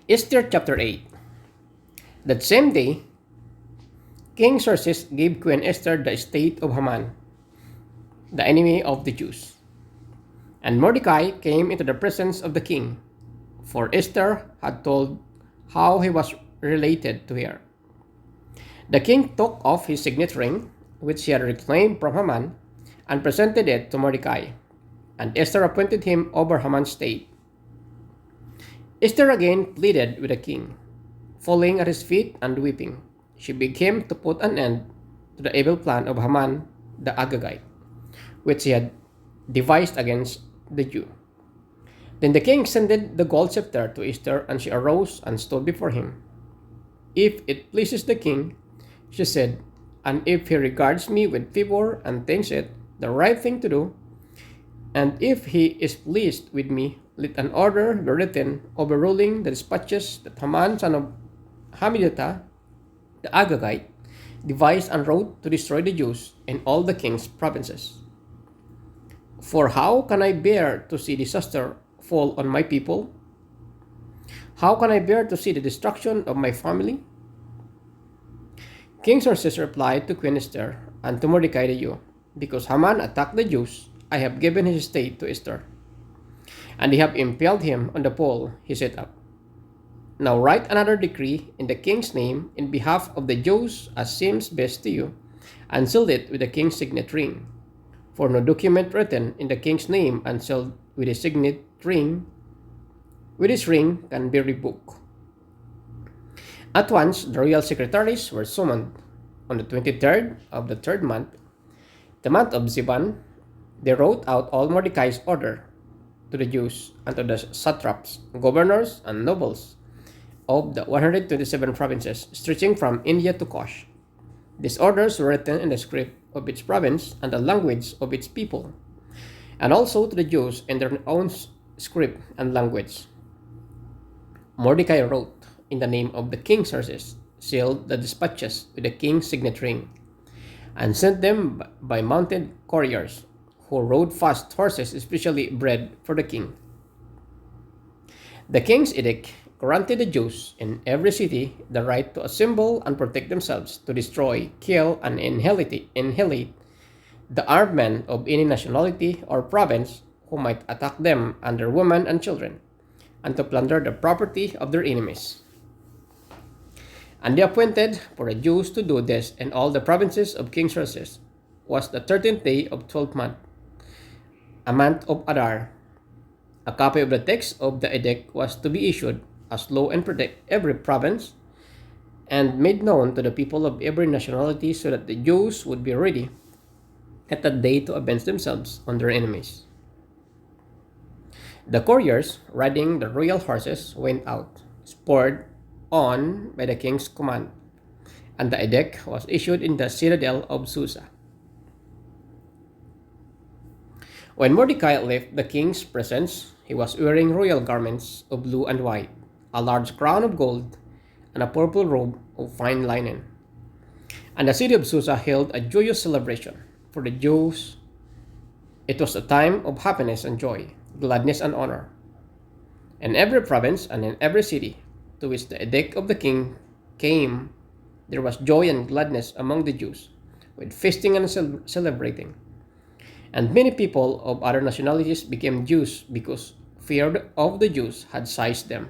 Esther chapter 8. That same day, King Xerxes gave Queen Esther the estate of Haman, the enemy of the Jews. And Mordecai came into the presence of the king, for Esther had told how he was related to her. The king took off his signet ring, which he had reclaimed from Haman, and presented it to Mordecai, and Esther appointed him over Haman's state. Esther again pleaded with the king, falling at his feet and weeping. She begged him to put an end to the evil plan of Haman the Agagite, which he had devised against the Jew. Then the king extended the gold scepter to Esther, and she arose and stood before him. "If it pleases the king," she said, "and if he regards me with favor and thinks it the right thing to do, and if he is pleased with me, let an order be written overruling the dispatches that Haman son of Hammedatha, the Agagite, devised and wrote to destroy the Jews in all the king's provinces. For how can I bear to see disaster fall on my people? How can I bear to see the destruction of my family?" King Xerxes replied to Queen Esther and to Mordecai the Jew, "Because Haman attacked the Jews, I have given his estate to Esther, and they have impaled him on the pole he set up. Now write another decree in the king's name in behalf of the Jews as seems best to you, and seal it with the king's signet ring. For no document written in the king's name and sealed with his signet ring, with his ring, can be revoked." At once the royal secretaries were summoned. On the 23rd of the third month, the month of Ziban, they wrote out all Mordecai's order to the Jews and to the satraps, governors, and nobles of the 127 provinces stretching from India to Kush. These orders were written in the script of each province and the language of its people, and also to the Jews in their own script and language. Mordecai wrote in the name of the king Xerxes, sealed the dispatches with the king's signet ring, and sent them by mounted couriers who rode fast horses especially bred for the king. The king's edict granted the Jews in every city the right to assemble and protect themselves, to destroy, kill, and annihilate the armed men of any nationality or province who might attack them and their women and children, and to plunder the property of their enemies. And they appointed for the Jews to do this in all the provinces of King Xerxes was the 13th day of 12th month, a month of Adar. A copy of the text of the edict was to be issued as law in every province and made known to the people of every nationality, so that the Jews would be ready at that day to avenge themselves on their enemies. The couriers, riding the royal horses, went out, spurred on by the king's command, and the edict was issued in the citadel of Susa. When Mordecai left the king's presence, he was wearing royal garments of blue and white, a large crown of gold, and a purple robe of fine linen. And the city of Susa held a joyous celebration. For the Jews, it was a time of happiness and joy, gladness and honor. In every province and in every city to which the edict of the king came, there was joy and gladness among the Jews, with feasting and celebrating. And many people of other nationalities became Jews because fear of the Jews had seized them.